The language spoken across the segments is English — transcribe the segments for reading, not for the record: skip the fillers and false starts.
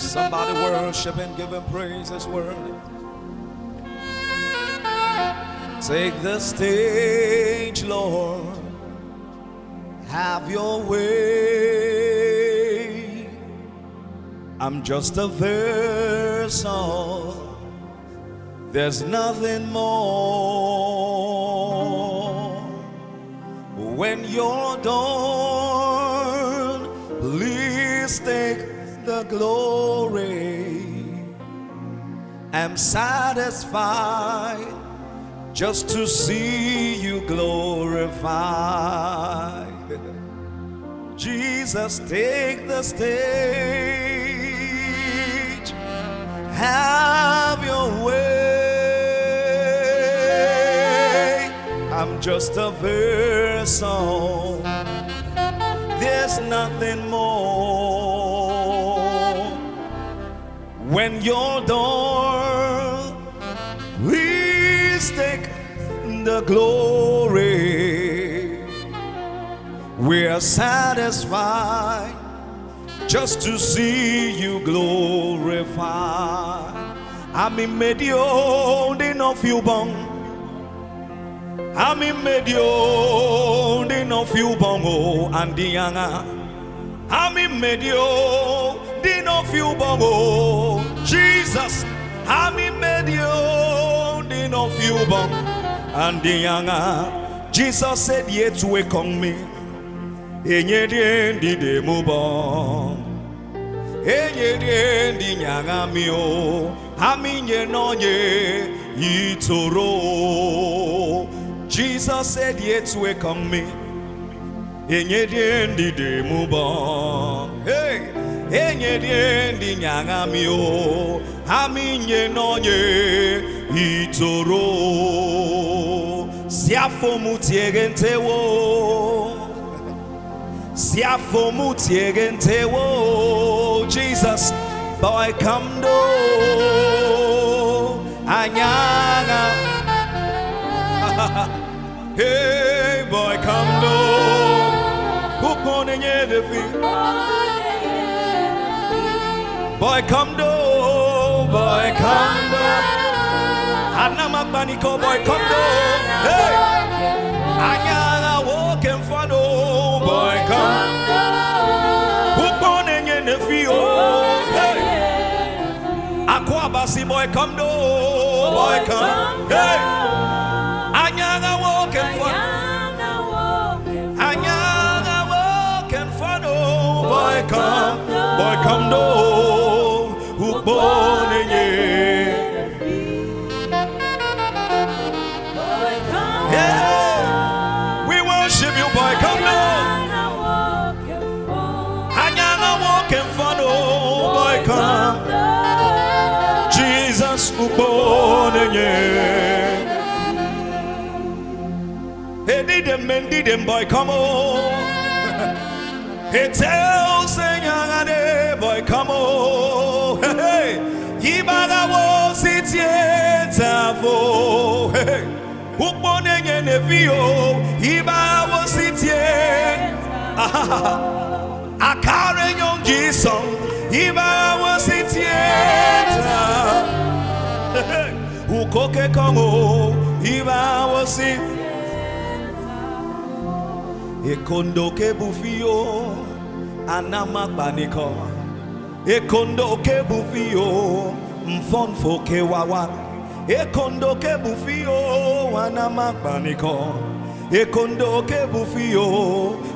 Somebody worship and give him praise this word. Take the stage, Lord. Have your way. I'm just a vessel. There's nothing more. When you're done, please take the glory. I'm satisfied just to see you glorified. Jesus, take the stage. Have your way. I'm just a vessel. There's nothing more. When you're done, please take the glory. We're satisfied just to see you glorified. I'm in medio, they no feel bong. I'm in medio, they no feel bong. Oh, and the younger. I'm in medio, they no feel bong. Oh, Jesus. I'm in medio, they no feel bong. And the younger. Jesus said, yet wake on me. Enye di de mubong. Enye di nyanga mio. Aminye nonye itoro. Jesus said, yet wake on me. Enye di de mubong. Hey, enye di nyanga mio. Aminye nonye itoro. Siafo mutiegente wo. Siafo mutiegente wo. Jesus, boy come do. Anyanga. Hey, boy come do. Upone nye de fi. Boy come do. Boy come do. Anama baniko boy come do. Hey, anyanga walking for no boy come do. Upone nye de fi oh. Hey, akwa basi boy come do. Boy come. Hey, anyanga walking for. Anyanga walking for no boy come. Boy come do. Upone nye. Jesus ubonenye. He did them boy come on. He tells the boy come on. Hey, Ibaga was it yet avo. Hey, ubonenye nevio. Ibaga was it yet. Akan young Jesus. Iba was it yet? Ukoke kongo. Iba was it? Ekondo ke bufio. Anama baniko. Ekondo ke bufio. Mfon foke wawan. Ekondo ke bufio. Anama baniko. Ekondo ke bufio.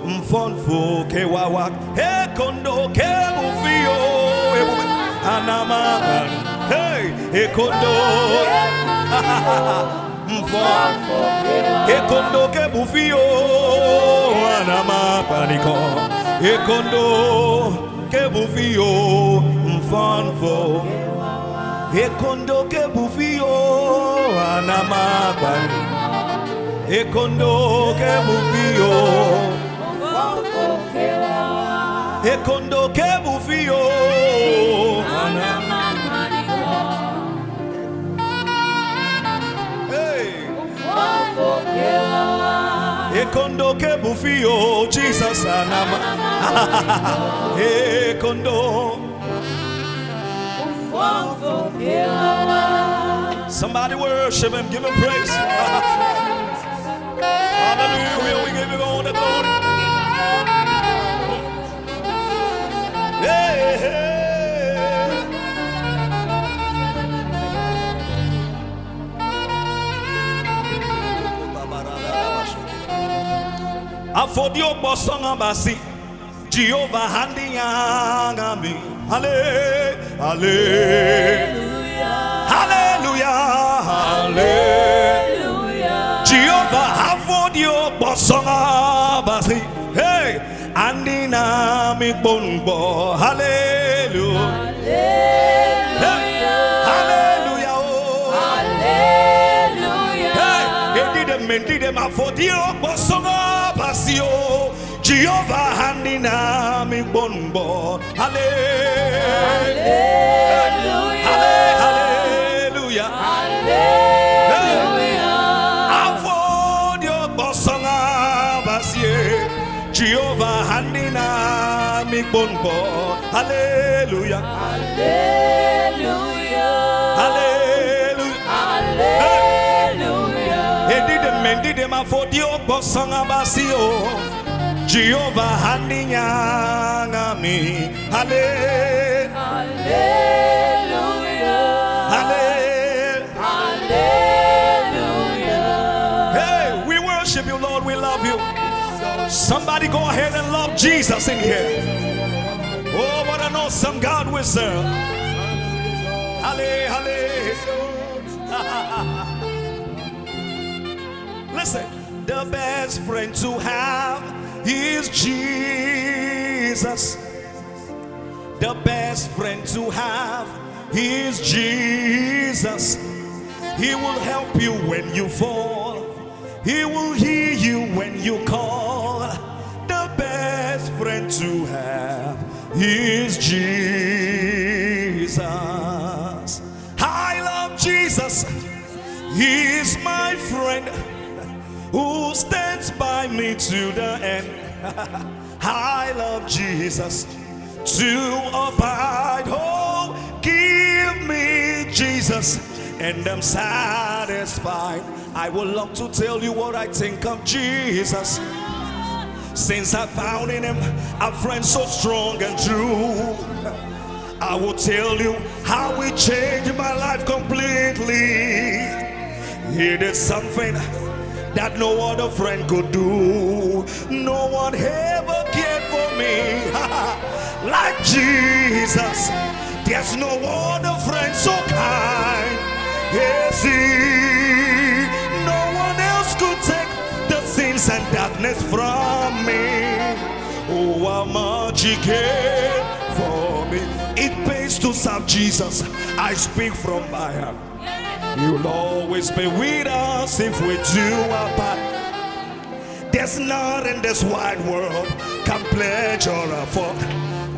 Mfon foke wawan. Ekondo ke bufio. Anama, hey, ekondo, ekondo ke bufio, anama paniko, ekondo ke bufio, mfanfo, ekondo ke bufio, anama paniko, ekondo ke bufio, ekondo ke bufio. Ekondo ke bufio, Jesus anama. Ekondo. Somebody worship him, give him praise. Hallelujah, we give him all the glory. Hey, hey. Afodio bosonga basi Jehovah handi yangami. Hallelujah. Hallelujah. Hallelujah. Jehovah afodio bosonga basi. Hey, andi na mi bonbo. Hallelujah. Hallelujah. Hallelujah. Hey, did them afodio bosonga basio. Jehovah handina mi bonbo. Hallelujah. Hallelujah. Hallelujah. Avodio bosonga basie. Jehovah handina mi bonbo. Hallelujah. Hallelujah. Hallelujah. Hallelujah. He did them avodio bosonga basio. Jehovah handinya mi. Hallelujah. Hallelujah. Hey, we worship you, Lord. We love you. Somebody go ahead and love Jesus in here. Oh, what an awesome God we serve. Listen, the best friend to have is Jesus. The best friend to have is Jesus. He will help you when you fall. He will hear you when you call. The best friend to have is Jesus. I love Jesus. He is my friend who stands by me to the end. I love Jesus to abide. Oh, give me Jesus and I'm satisfied. I would love to tell you what I think of Jesus. Since I found in him a friend so strong and true, I will tell you how he changed my life completely. He did something that no other friend could do. No one ever cared for me like Jesus. There's no other friend so kind as he. No one else could take the sins and darkness from me. Oh, how much he cared for me. It pays to serve Jesus. I speak from my heart. You'll always be with us if we do our part. There's nothing in this wide world can pledge or afford.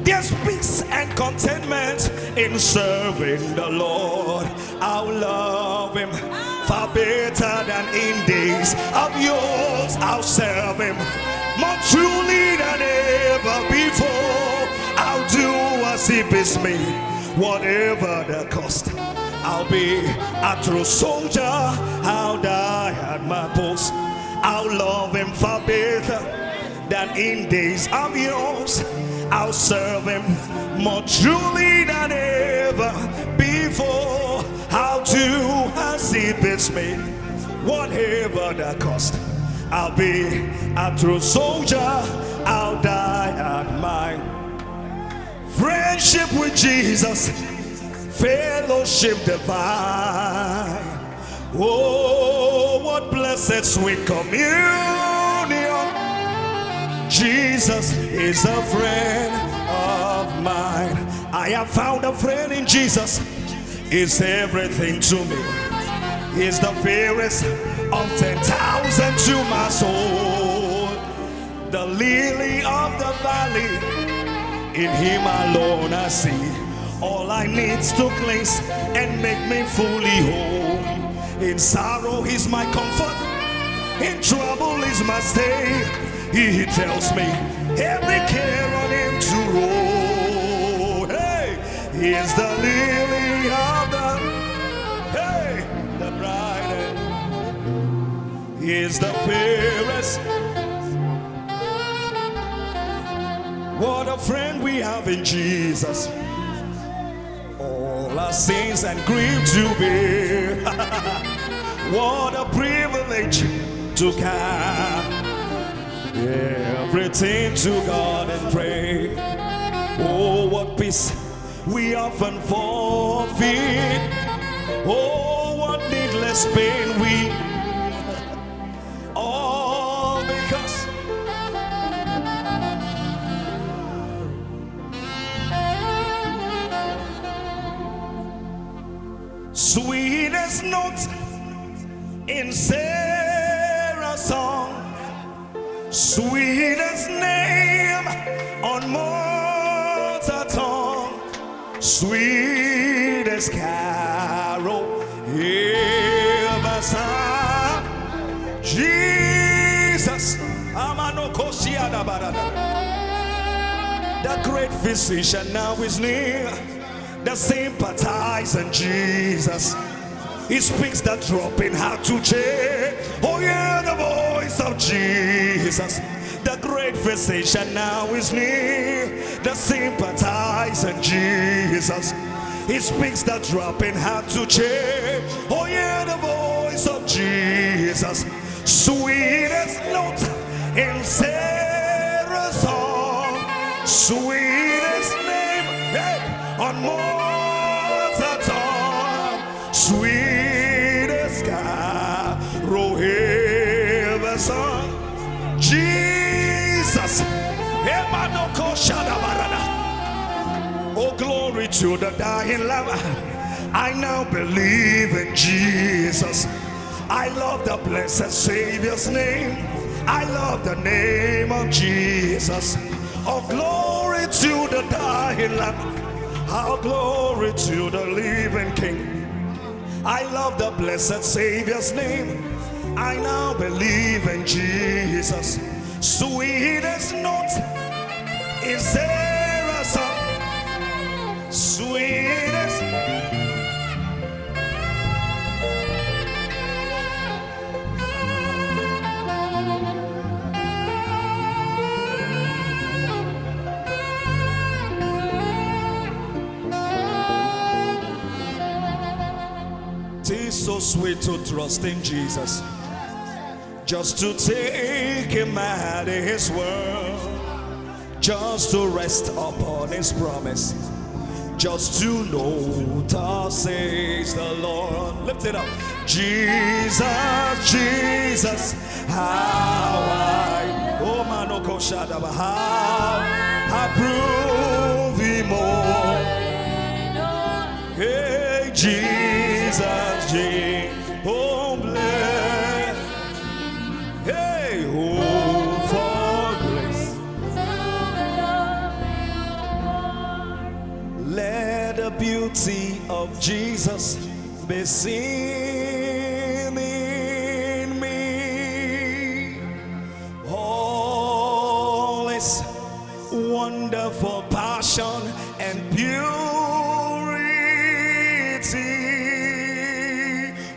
There's peace and contentment in serving the Lord. I'll love him far better than in days of yours. I'll serve him more truly than ever before. I'll do as he bids me, whatever the cost. I'll be a true soldier. I'll die at my post. I'll love him far better than in days of yours. I'll serve him more truly than ever before. I'll do as he bids me, whatever the cost. I'll be a true soldier. I'll die at my friendship with Jesus. Fellowship divine. Oh, what blessed sweet communion. Jesus is a friend of mine. I have found a friend in Jesus. He's everything to me. He's the fairest of 10,000 to my soul. The lily of the valley, in him alone I see all I need to cleanse and make me fully whole. In sorrow he's my comfort, in trouble is my stay. He tells me every care on him to roll. Hey, he's the lily is the fairest. What a friend we have in Jesus. All our sins and grief to bear. What a privilege to carry everything to God and pray. Oh, what peace we often forfeit. Oh, what needless pain we all because sweetest notes in Sarah's song, sweetest name on mortal tongue, sweetest carol ever sung. Jesus, the great physician now is near. The sympathizing Jesus, he speaks the dropping heart to change. Oh yeah, the voice of Jesus. The great physician now is near. The sympathizing Jesus, he speaks the dropping heart to change. Oh yeah, the voice of Jesus. Sweetest note in Sarah's song, sweetest name, hey, on mortal tongue, sweetest carol ever sung. Jesus, oh glory to the dying Lamb. I now believe in Jesus. I love the blessed Savior's name. I love the name of Jesus. Oh glory to the dying Lamb. How glory to the living King. I love the blessed Savior's name. I now believe in Jesus. Sweetest note is there a song? Sweetest. It is so sweet to trust in Jesus, just to take him at his word, just to rest upon his promise, just to know thus says the Lord. Lift it up. Jesus, Jesus, how I, oh manoko shadaba, how I prove him more. Hey, Jesus, Jesus, oh bless. Hey, oh for grace. Let the beauty of Jesus be seen in me. All his wonderful passion and purity.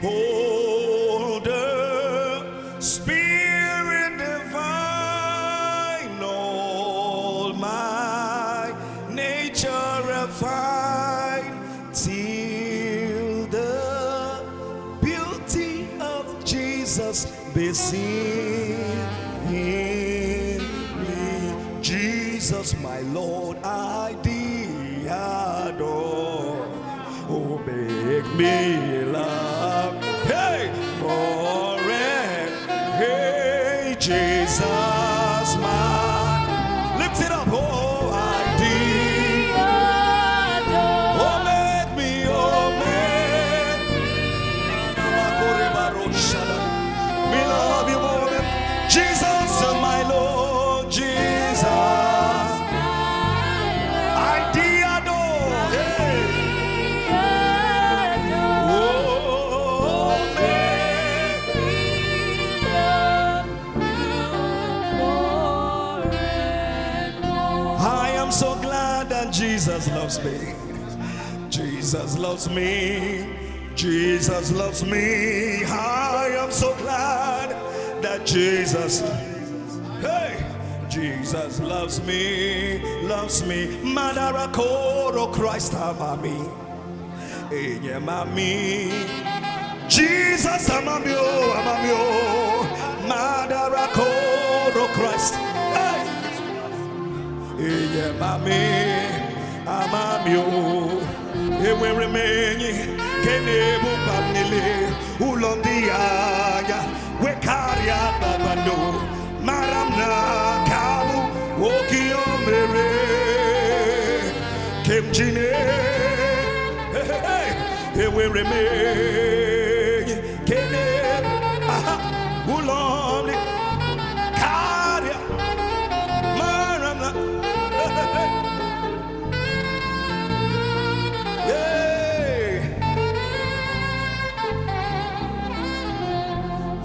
Oh, the Spirit divine, all my nature refine, till the beauty of Jesus be seen in me. Jesus, my Lord, I thee adore. Oh, make me love, hey, more and hey, Jesus, my, lift it up, oh, I thee, oh, make me, oh, make me love you more than Jesus, my Lord, Jesus, I thee adore, hey. So glad that Jesus loves me. Jesus loves me. Jesus loves me. I am so glad that Jesus, hey, Jesus loves me, loves me. Madarakoro Christ amami, eye mami. Jesus amamio, amamio. Madarakoro Christ, hey, eye mami, amamio. Ewe remenyi kenebu pamile ulondiaya wekaria babando maramna kabu wokiomere kemjine ewe remenyi kenebu ulondi karia maramna.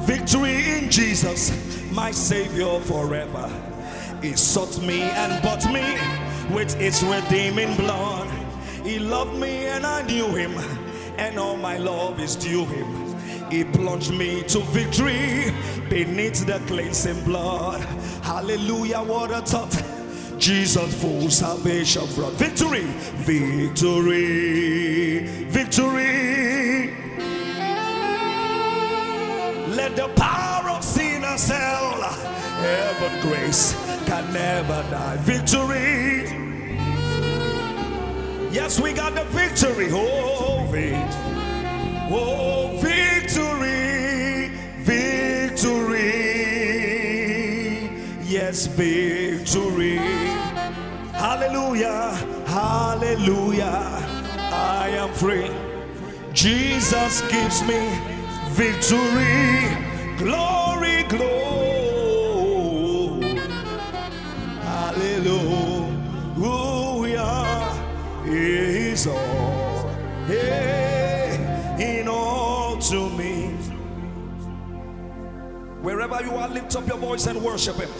Victory in Jesus, my Savior forever. He sought me and bought me with His redeeming blood. He loved me and I knew Him, and all my love is due Him. He plunged me to victory beneath the cleansing blood. Hallelujah, what a thought. Jesus full salvation brought. Victory, victory, victory. Let the power of sin and hell, heaven grace can never die. Victory. Yes, we got the victory. Oh, oh, victory, victory. Yes, victory. Hallelujah, hallelujah. I am free. Jesus gives me victory, glory, glory, hallelujah, is all, in all to me. Wherever you are, lift up your voice and worship Him.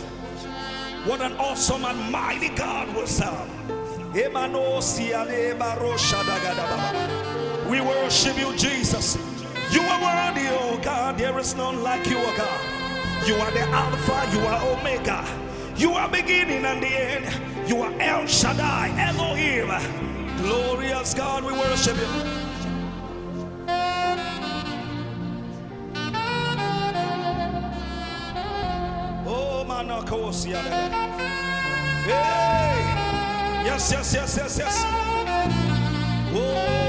What an awesome and mighty God we serve. We worship you, Jesus. You are worthy, oh God. There is none like you, oh God. You are the Alpha, you are Omega. You are beginning and the end. You are El Shaddai, Elohim. Glorious God, we worship you. Oh, Manakosia. Hey! Yes, yes, yes, yes, yes. Oh!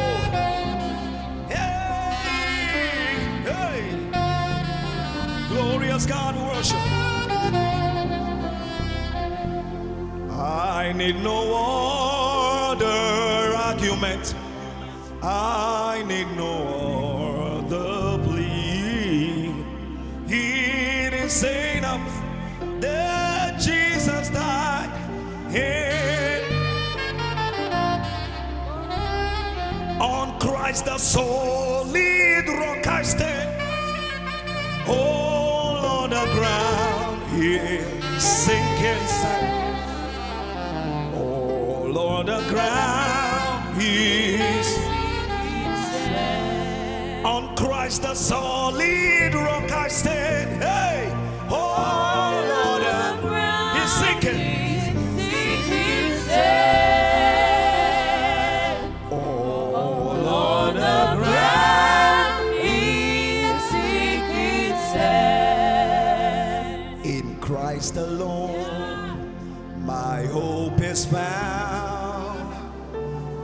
Glorious God, worship. I need no other argument. I need no other plea. It is enough that Jesus died here on Christ the solid rock I stand. All on the ground is sinking sand. All on the ground is on Christ the solid rock I stand. Hey, all on the ground is sinking. All on the ground. Christ alone, my hope is found.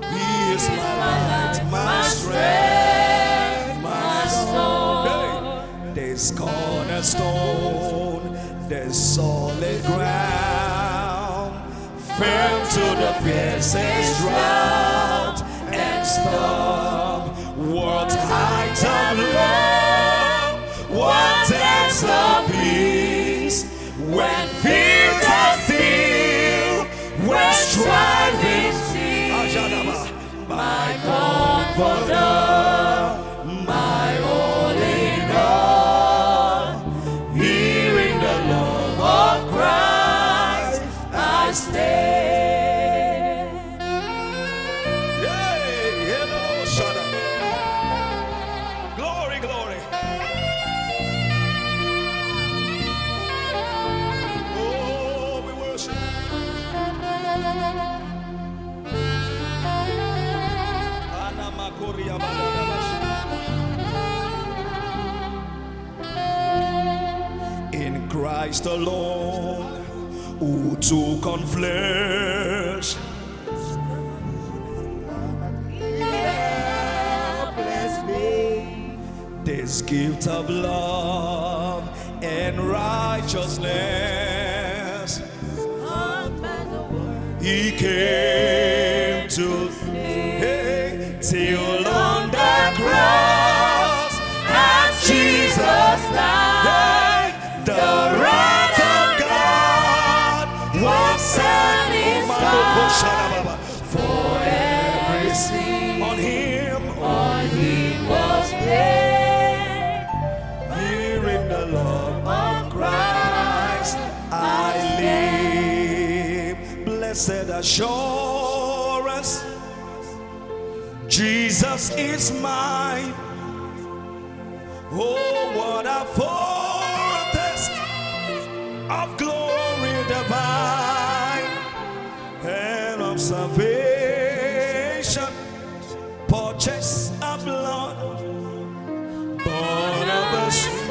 He is my light, my strength, my soul. Hey. This cornerstone, this solid ground, firm to the fiercest drought and storm. What height of love, what depths of peace. When fears are still, when striving cease, my comforter, my all in all, hearing the love of Christ, I stand. Yay, hello, shut up. Glory, glory. Christ alone, who took on flesh. This gift of love and righteousness, he came to till on the cross, as Jesus died, the wrath of God was satisfied for every sin. On him was paid. Here in the love of Christ I live. Blessed assurance, Jesus is mine. Oh, what a foretaste of glory divine and of salvation, purchased of blood, born of the Spirit,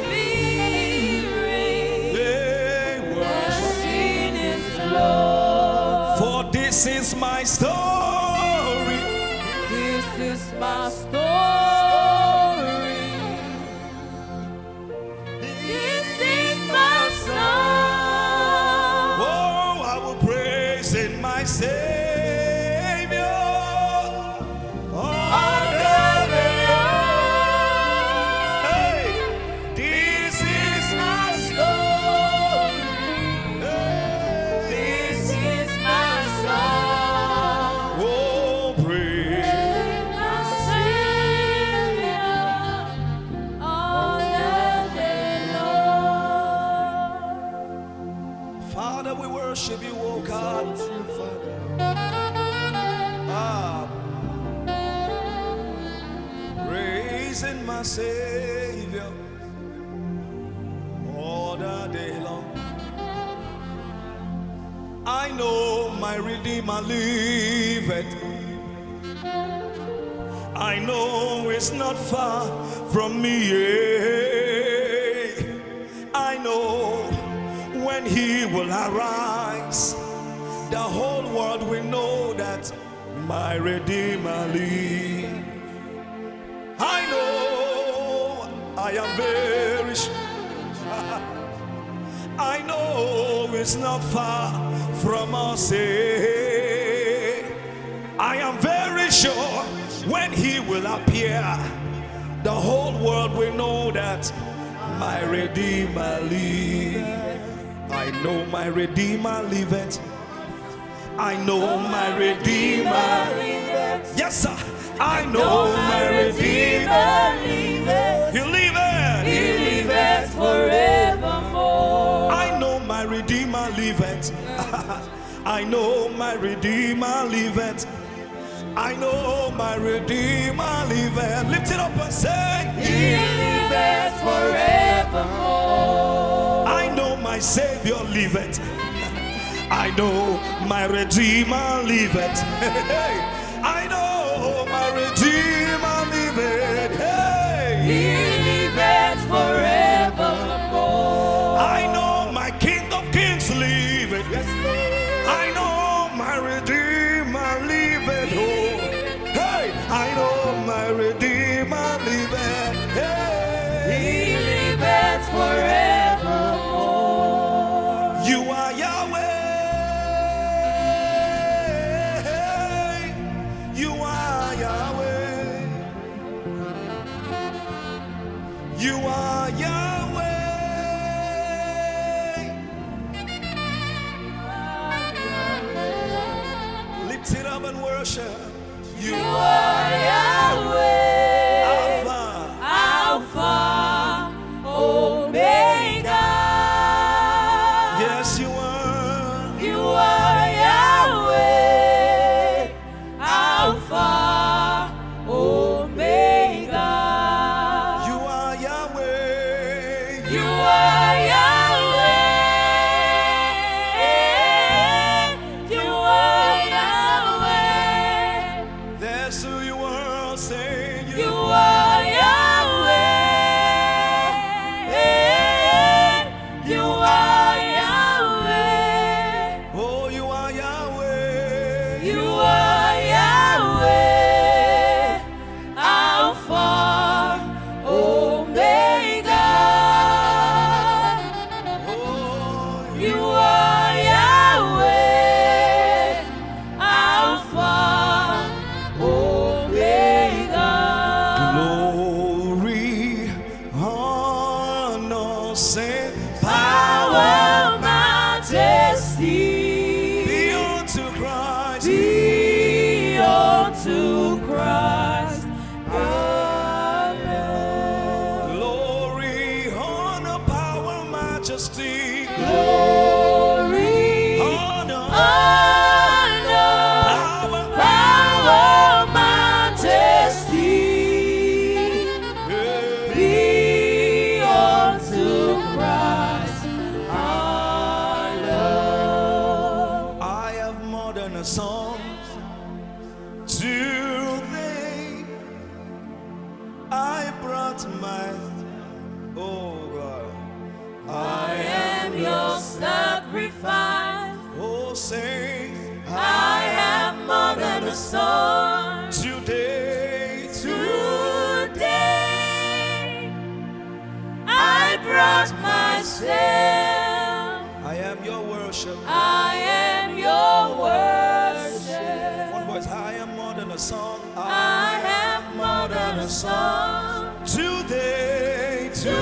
washed in His blood. For this is my story. This is my story. This is my song. Oh, I will praise in my Savior all the day long. Hey, this is my story. This is my song. Oh, praise. Father, we worship you, oh God. Praising my Savior all the day long. I know my Redeemer liveth. I know it's not far from me. I know when He will arise, the whole world will know that my Redeemer lives. I know I am very sure. I know it's not far from us. I am very sure when He will appear, the whole world will know that my Redeemer lives. I know my Redeemer liveth. I know my Redeemer liveth. Yes, sir. I know my Redeemer liveth. He liveth. He liveth forevermore. I know my Redeemer liveth. I know my Redeemer liveth. I know my Redeemer liveth. Lift it up and say, He liveth forevermore. I know my Savior liveth. I know my Redeemer liveth. I know my Redeemer liveth. He liveth forevermore. I know my King of Kings liveth. Yes, I know my Redeemer liveth. Oh, hey, I know my Redeemer liveth. Hey, He liveth forevermore. You are Yahweh. You are Yahweh. You are Yahweh. Lift it up and worship. You are Yahweh. Alpha, Omega. Yes, you are. You are Yahweh. Alpha, Omega. You are Yahweh. You are Yahweh. You are Yahweh. That's who you are, saying you are Yahweh. You are song. Today, Today, I brought myself. I am your worship. I am your worship. One voice, I am more than a song. I have more than a song. Today, Today,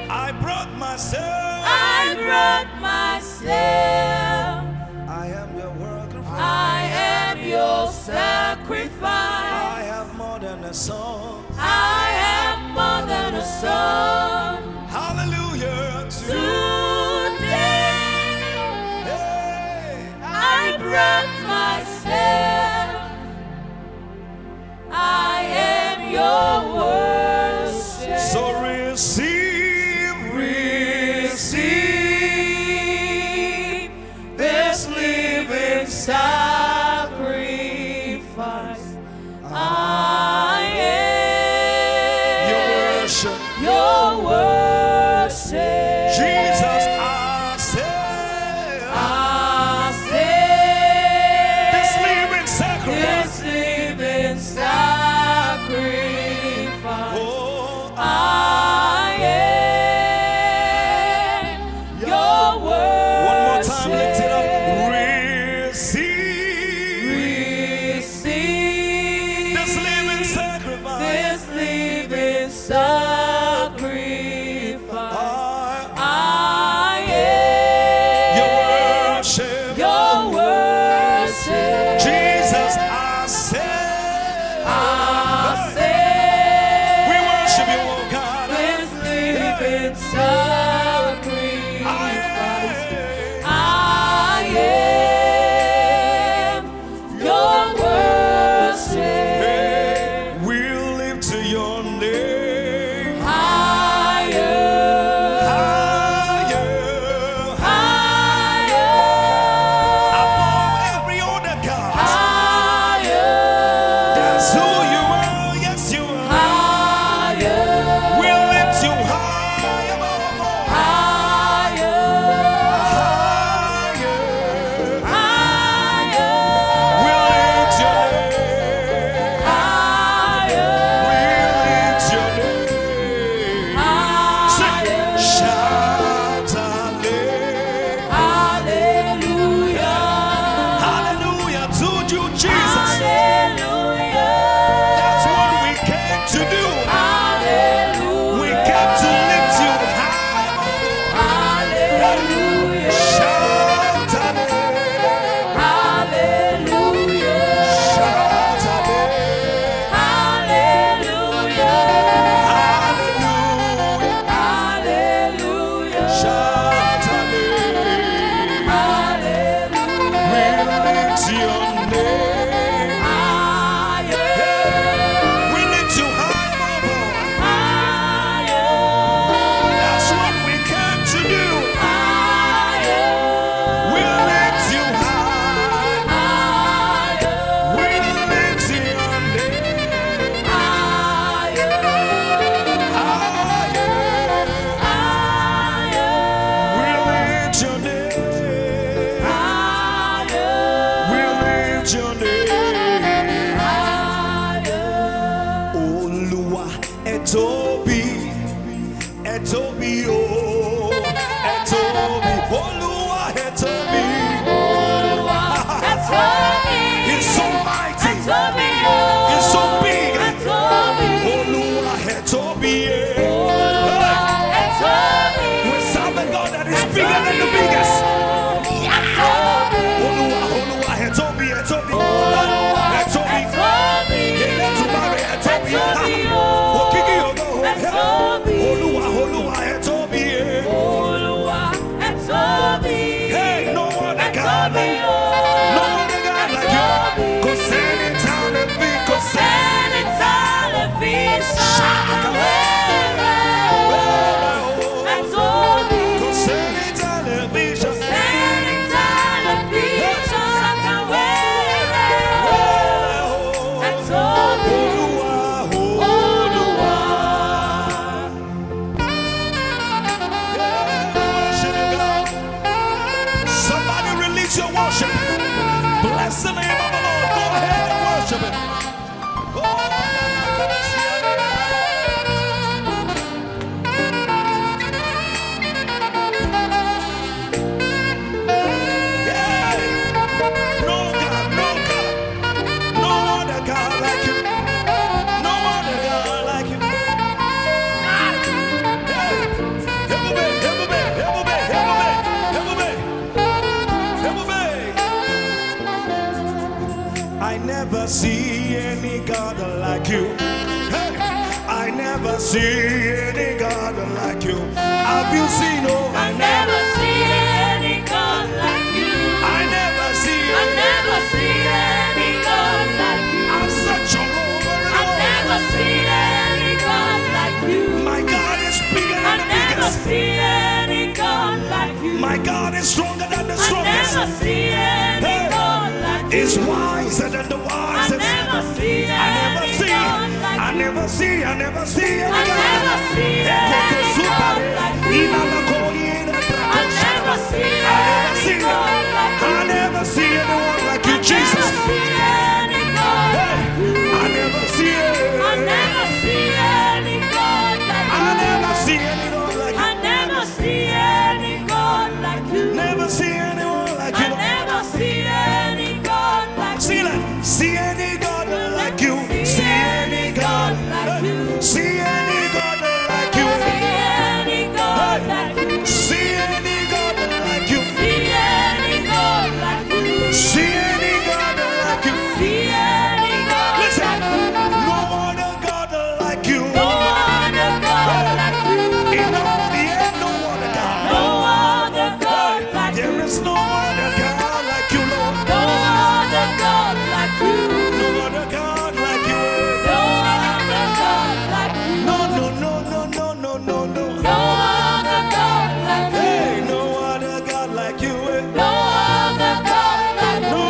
I brought myself. I brought myself. I am your work of I am your sacrifice. I have more than a song. I have more than a song. Hallelujah. Today, Hey. I brought myself. I am your worship. So receive, Receive this living sacrifice. I am your worship. your worship. Jesus, I say, I say this living sacrifice. this living sacrifice. Oh, I am your worship. one more time, lift it up. Receive Receive this living sacrifice. this living sacrifice. I Your am worship. your worship. Jesus, I say, I say we worship you, oh God. this living sacrifice. I am your worship. We live to your name. Higher, Higher. higher, Above every other God. higher, That's who you are. Yes, you are. higher, We lift you high above all. higher, Higher. higher, We lift your name. higher, We lift your name. Sing. higher. Shout hallelujah. Hallelujah. Hallelujah to you, Jesus. Hallelujah. That's what we came to do. Hallelujah. We came to lift you high above all. Hallelujah. Shout hallelujah. Hallelujah. Shout hallelujah. Hallelujah. Hallelujah. Hallelujah. Shout hallelujah. Hallelujah. We lift your name. Higher. We lift you high above all. Higher. That's what we came to do. Higher. We lift you high. Higher. We lift your name. Higher. Higher. Higher. We lift your name. Higher. We lift your name. Olúwa ẹ tóbi, ẹ tóbi o, ẹ tóbi. Olúwa ẹ tóbi. He's so mighty. He's so big. Olúwa ẹ tóbi. Hey. We serve a God that is bigger than the biggest. Olúwa, Olúwa ẹ tóbi, ẹ tóbi. I never see any God like you. Hey, I never see any God like you. Have you seen? Oh, I never see any God like you. I never see. I never see any God like you. I'm such a woman. I never see any God like you. My God is bigger I than the never biggest. see any God like you. My God is stronger than the I strongest. never see any Hey, God like you. is wiser than the I wisest. never see I never any see. God like I you. never see. I never see any I God. never see any God like you. I never see I never any see. God like you. I never see anyone like you, I Jesus. never see any God Hey, like you. I never see it. I never see any God like I you. never see anyone like I you. never see any God like you. Never see anyone like I you. never see any God like you. See that? See any God like you. See any God like you. See any God like you. See any God like you. See any God like you. See any God like you. See any God like you. See any God Listen, like you. no other God like you. No other God like you. In all the earth, no other God. No other God like you. There is no other God like you, Lord. No other God like you. No other God like you. No other God like you. No, no, no, no, no, no, no, no. No other God like you. Hey, no other God like you. No other God like you. No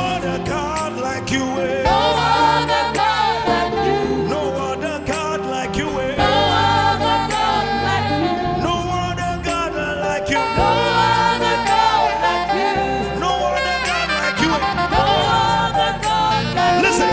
other God like you. No other God like you. No other God like you. No other God like you. No other God like you. No other God like you. No other God like you. No other God like you. Listen,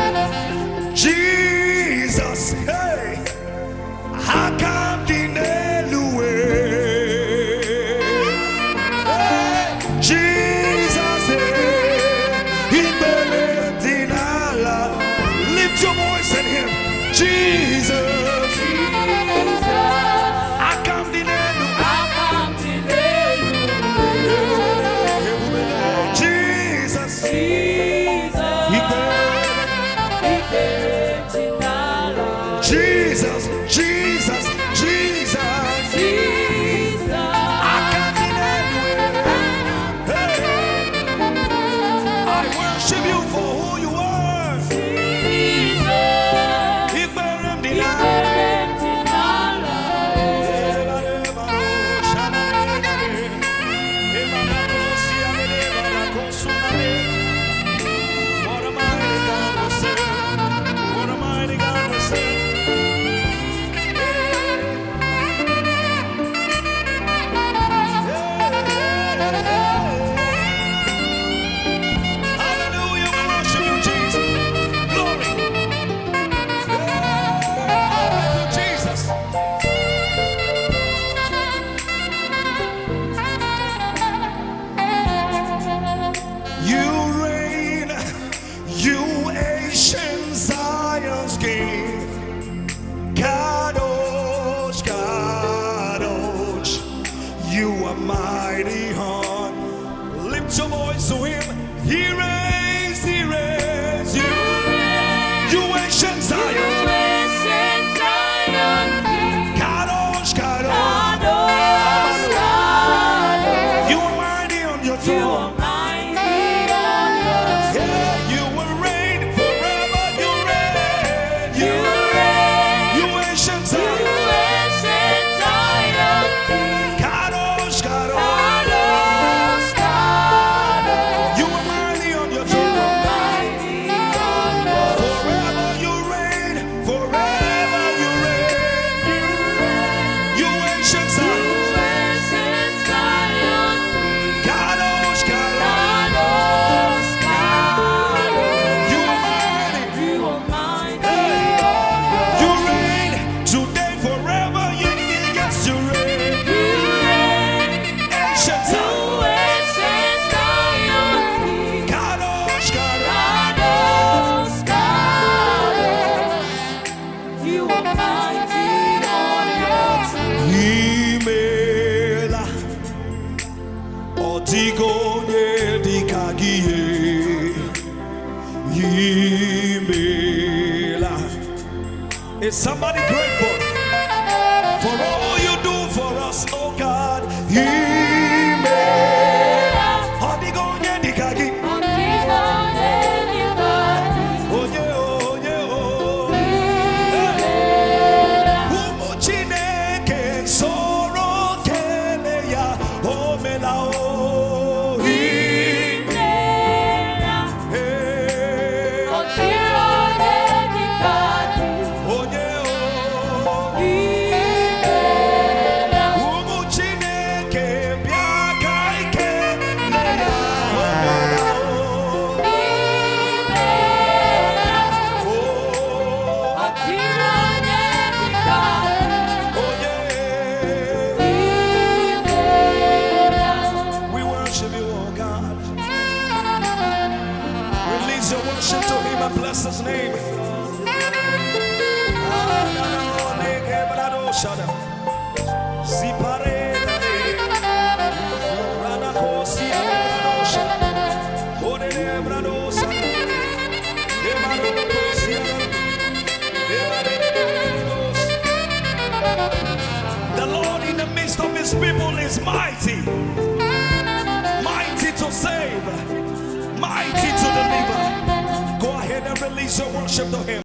Yimela. Is somebody grateful for all you do for us, oh God? Yimela. Odigonye dikagi. Onye onye oh. Umu Chineke soro kele ya omela oh. Bless his name. The Lord in the midst of his people is mighty, mighty to save, mighty to deliver. Go ahead and release your worship to him.